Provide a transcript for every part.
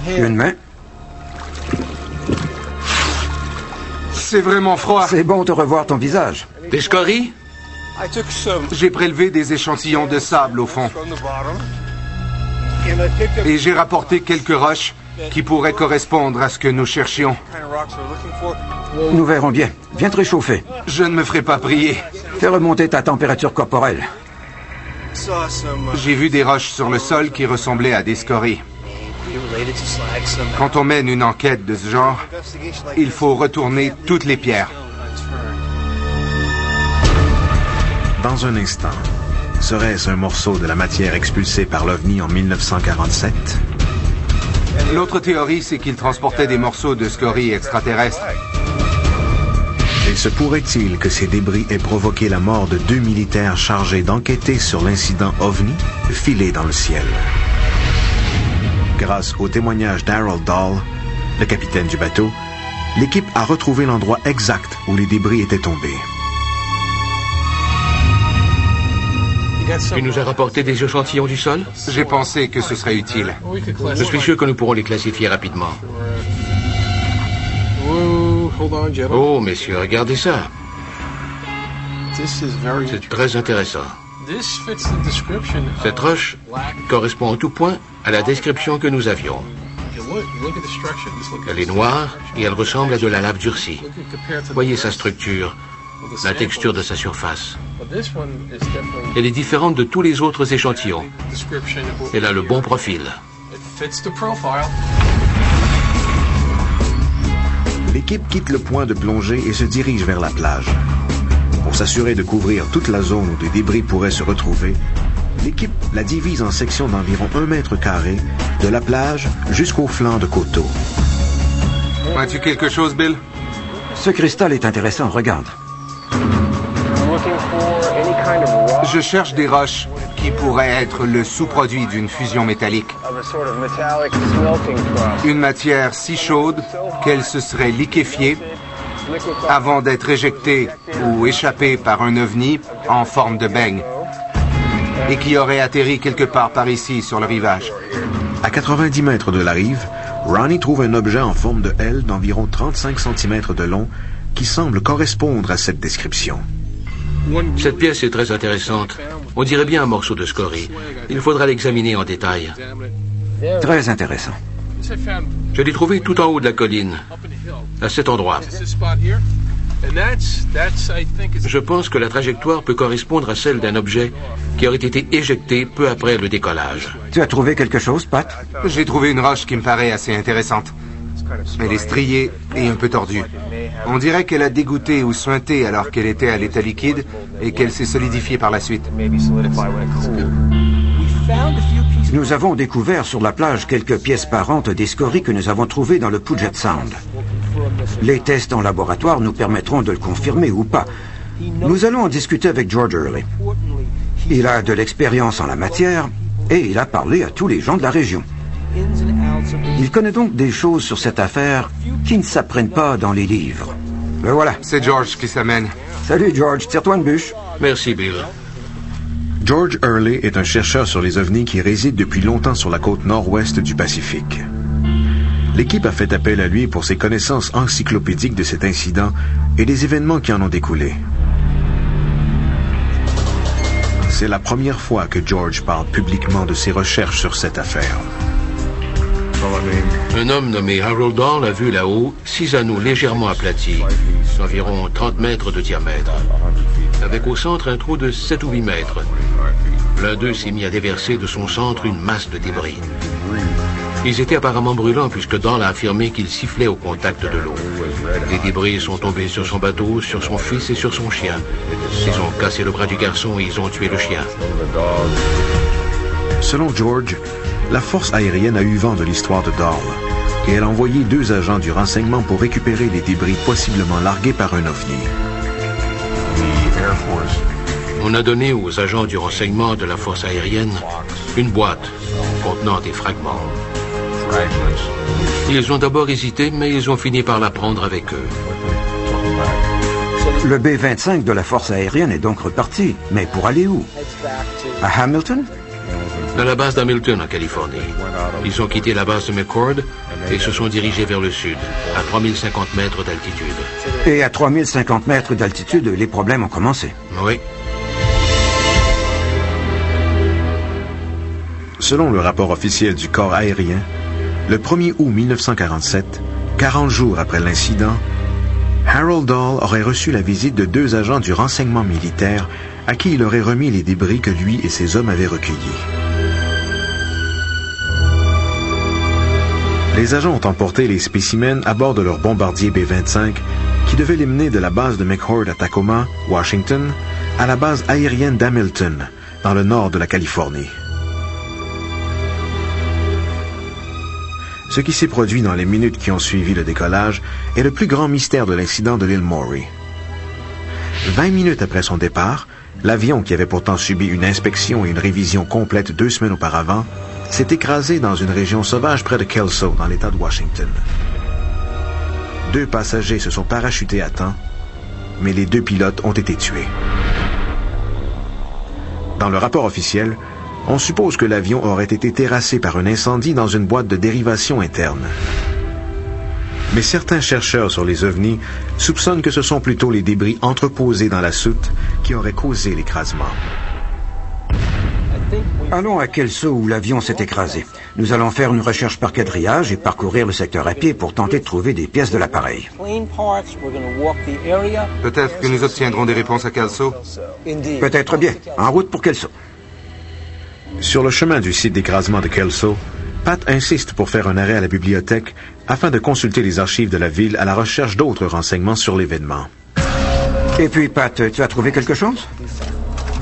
Une main. C'est vraiment froid. C'est bon de revoir ton visage. Des scories? J'ai prélevé des échantillons de sable au fond. Et j'ai rapporté quelques roches qui pourraient correspondre à ce que nous cherchions. Nous verrons bien. Viens te réchauffer. Je ne me ferai pas prier. Fais remonter ta température corporelle. J'ai vu des roches sur le sol qui ressemblaient à des scories. Quand on mène une enquête de ce genre, il faut retourner toutes les pierres. Dans un instant, serait-ce un morceau de la matière expulsée par l'OVNI en 1947? L'autre théorie, c'est qu'il transportait des morceaux de scories extraterrestres. Et se pourrait-il que ces débris aient provoqué la mort de 2 militaires chargés d'enquêter sur l'incident OVNI filé dans le ciel? Grâce au témoignage d'Harold Dahl, le capitaine du bateau, l'équipe a retrouvé l'endroit exact où les débris étaient tombés. Tu nous as rapporté des échantillons du sol? J'ai pensé que ce serait utile. Je suis sûr que nous pourrons les classifier rapidement. Oh, messieurs, regardez ça. C'est très intéressant. Cette roche correspond en tout point à la description que nous avions. Elle est noire et elle ressemble à de la lave durcie. Voyez sa structure, la texture de sa surface. Elle est différente de tous les autres échantillons. Elle a le bon profil. L'équipe quitte le point de plongée et se dirige vers la plage. Pour s'assurer de couvrir toute la zone où des débris pourraient se retrouver, l'équipe la divise en sections d'environ 1 mètre carré, de la plage jusqu'au flanc de coteau. As-tu quelque chose, Bill? Ce cristal est intéressant, regarde. Je cherche des roches qui pourraient être le sous-produit d'une fusion métallique. Une matière si chaude qu'elle se serait liquéfiée avant d'être éjectée ou échappée par un ovni en forme de beigne et qui aurait atterri quelque part par ici sur le rivage. À 90 mètres de la rive, Ronnie trouve un objet en forme de L d'environ 35 cm de long qui semble correspondre à cette description. Cette pièce est très intéressante. On dirait bien un morceau de scorie. Il faudra l'examiner en détail. Très intéressant. Je l'ai trouvé tout en haut de la colline, à cet endroit. Je pense que la trajectoire peut correspondre à celle d'un objet qui aurait été éjecté peu après le décollage. Tu as trouvé quelque chose, Pat? J'ai trouvé une roche qui me paraît assez intéressante. Elle est striée et un peu tordue. On dirait qu'elle a dégoûté ou suinté alors qu'elle était à l'état liquide et qu'elle s'est solidifiée par la suite. Nous avons découvert sur la plage quelques pièces parentes des scories que nous avons trouvées dans le Puget Sound. Les tests en laboratoire nous permettront de le confirmer ou pas. Nous allons en discuter avec George Hurley. Il a de l'expérience en la matière et il a parlé à tous les gens de la région. Il connaît donc des choses sur cette affaire qui ne s'apprennent pas dans les livres. Ben voilà. C'est George qui s'amène. Salut George, tire-toi une bûche. Merci, Bill. George Hurley est un chercheur sur les ovnis qui réside depuis longtemps sur la côte nord-ouest du Pacifique. L'équipe a fait appel à lui pour ses connaissances encyclopédiques de cet incident et des événements qui en ont découlé. C'est la première fois que George parle publiquement de ses recherches sur cette affaire. Un homme nommé Harold Dahl a vu là-haut 6 anneaux légèrement aplatis, d'environ 30 mètres de diamètre, avec au centre un trou de 7 ou 8 mètres. L'un d'eux s'est mis à déverser de son centre une masse de débris. Ils étaient apparemment brûlants puisque Dahl a affirmé qu'ils sifflaient au contact de l'eau. Les débris sont tombés sur son bateau, sur son fils et sur son chien. Ils ont cassé le bras du garçon et ils ont tué le chien. Selon George, la force aérienne a eu vent de l'histoire de Dahl et elle a envoyé 2 agents du renseignement pour récupérer les débris possiblement largués par un ovni. On a donné aux agents du renseignement de la force aérienne une boîte contenant des fragments. Ils ont d'abord hésité, mais ils ont fini par la prendre avec eux. Le B-25 de la force aérienne est donc reparti. Mais pour aller où? À Hamilton? À la base d'Hamilton, en Californie. Ils ont quitté la base de McChord et se sont dirigés vers le sud, à 3050 mètres d'altitude. Et à 3050 mètres d'altitude, les problèmes ont commencé. Oui. Selon le rapport officiel du corps aérien, le 1er août 1947, 40 jours après l'incident, Harold Dahl aurait reçu la visite de 2 agents du renseignement militaire à qui il aurait remis les débris que lui et ses hommes avaient recueillis. Les agents ont emporté les spécimens à bord de leur bombardier B-25 qui devait les mener de la base de McChord à Tacoma, Washington, à la base aérienne d'Hamilton, dans le nord de la Californie. Ce qui s'est produit dans les minutes qui ont suivi le décollage est le plus grand mystère de l'incident de l'île Maury. 20 minutes après son départ, l'avion, qui avait pourtant subi une inspection et une révision complète 2 semaines auparavant, s'est écrasé dans une région sauvage près de Kelso, dans l'État de Washington. 2 passagers se sont parachutés à temps, mais les 2 pilotes ont été tués. Dans le rapport officiel, on suppose que l'avion aurait été terrassé par un incendie dans une boîte de dérivation interne. Mais certains chercheurs sur les ovnis soupçonnent que ce sont plutôt les débris entreposés dans la soute qui auraient causé l'écrasement. Allons à Kelso où l'avion s'est écrasé. Nous allons faire une recherche par quadrillage et parcourir le secteur à pied pour tenter de trouver des pièces de l'appareil. Peut-être que nous obtiendrons des réponses à Kelso. Peut-être bien. En route pour Kelso. Sur le chemin du site d'écrasement de Kelso, Pat insiste pour faire un arrêt à la bibliothèque afin de consulter les archives de la ville à la recherche d'autres renseignements sur l'événement. Et puis, Pat, tu as trouvé quelque chose?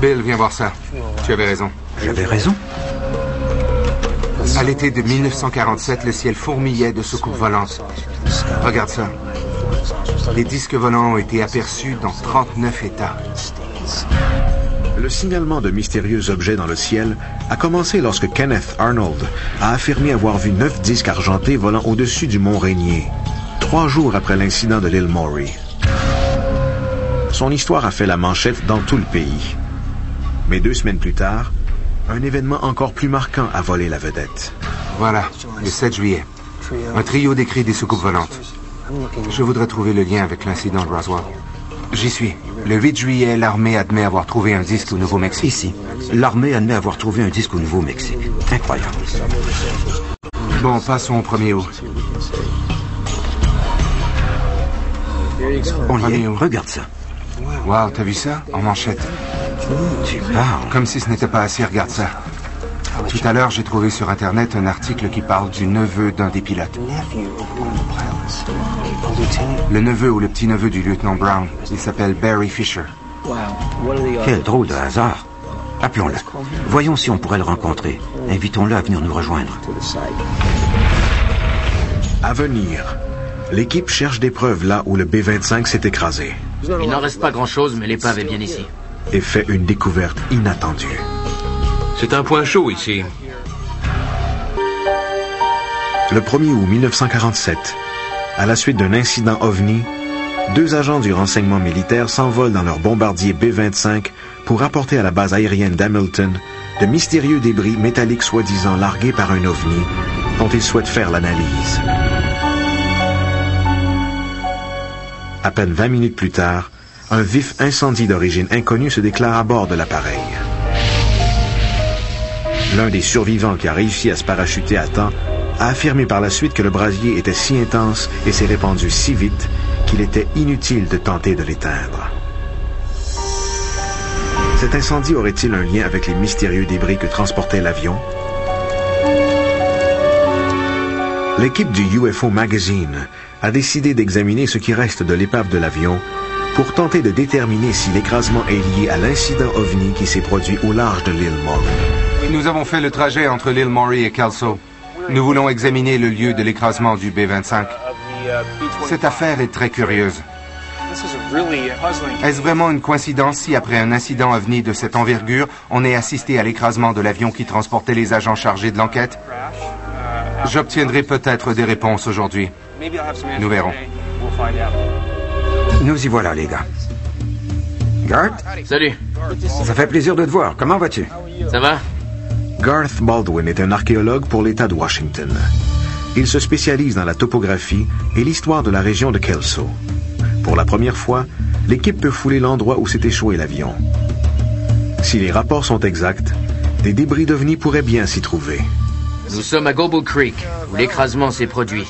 Bill, viens voir ça. Tu avais raison. J'avais raison. À l'été de 1947, le ciel fourmillait de soucoupes volantes. Regarde ça. Les disques volants ont été aperçus dans 39 États. Le signalement de mystérieux objets dans le ciel a commencé lorsque Kenneth Arnold a affirmé avoir vu 9 disques argentés volant au-dessus du mont Rainier, 3 jours après l'incident de l'île Maury. Son histoire a fait la manchette dans tout le pays. Mais 2 semaines plus tard, un événement encore plus marquant a volé la vedette. Voilà, le 7 juillet. Un trio décrit des soucoupes volantes. Je voudrais trouver le lien avec l'incident de Roswell. J'y suis. Le 8 juillet, l'armée admet avoir trouvé un disque au Nouveau-Mexique. Ici, l'armée admet avoir trouvé un disque au Nouveau-Mexique. Incroyable. Bon, passons au 1er août. On y est. Regarde ça. Wow, t'as vu ça? En manchette. Tu parles. Comme si ce n'était pas assez, regarde ça. Tout à l'heure, j'ai trouvé sur Internet un article qui parle du neveu d'un des pilotes. Le neveu ou le petit-neveu du lieutenant Brown. Il s'appelle Barry Fisher. Quel drôle de hasard. Appelons-le. Voyons si on pourrait le rencontrer. Invitons-le à venir nous rejoindre. À venir, l'équipe cherche des preuves là où le B-25 s'est écrasé. Il n'en reste pas grand-chose, mais l'épave est bien ici. Et fait une découverte inattendue. C'est un point chaud ici. Le 1er août 1947, à la suite d'un incident OVNI, 2 agents du renseignement militaire s'envolent dans leur bombardier B-25 pour rapporter à la base aérienne d'Hamilton de mystérieux débris métalliques soi-disant largués par un OVNI dont ils souhaitent faire l'analyse. À peine 20 minutes plus tard, un vif incendie d'origine inconnue se déclare à bord de l'appareil. L'un des survivants qui a réussi à se parachuter à temps a affirmé par la suite que le brasier était si intense et s'est répandu si vite qu'il était inutile de tenter de l'éteindre. Cet incendie aurait-il un lien avec les mystérieux débris que transportait l'avion? L'équipe du UFO Magazine a décidé d'examiner ce qui reste de l'épave de l'avion pour tenter de déterminer si l'écrasement est lié à l'incident OVNI qui s'est produit au large de l'île Maury. Nous avons fait le trajet entre l'île Maury et Kelso. Nous voulons examiner le lieu de l'écrasement du B-25. Cette affaire est très curieuse. Est-ce vraiment une coïncidence si, après un incident OVNI de cette envergure, on ait assisté à l'écrasement de l'avion qui transportait les agents chargés de l'enquête? J'obtiendrai peut-être des réponses aujourd'hui. Nous verrons. Nous y voilà, les gars. Gart? Salut. Ça fait plaisir de te voir. Comment vas-tu? Ça va? Garth Baldwin est un archéologue pour l'État de Washington. Il se spécialise dans la topographie et l'histoire de la région de Kelso. Pour la première fois, l'équipe peut fouler l'endroit où s'est échoué l'avion. Si les rapports sont exacts, des débris d'OVNI pourraient bien s'y trouver. Nous sommes à Gobble Creek, où l'écrasement s'est produit.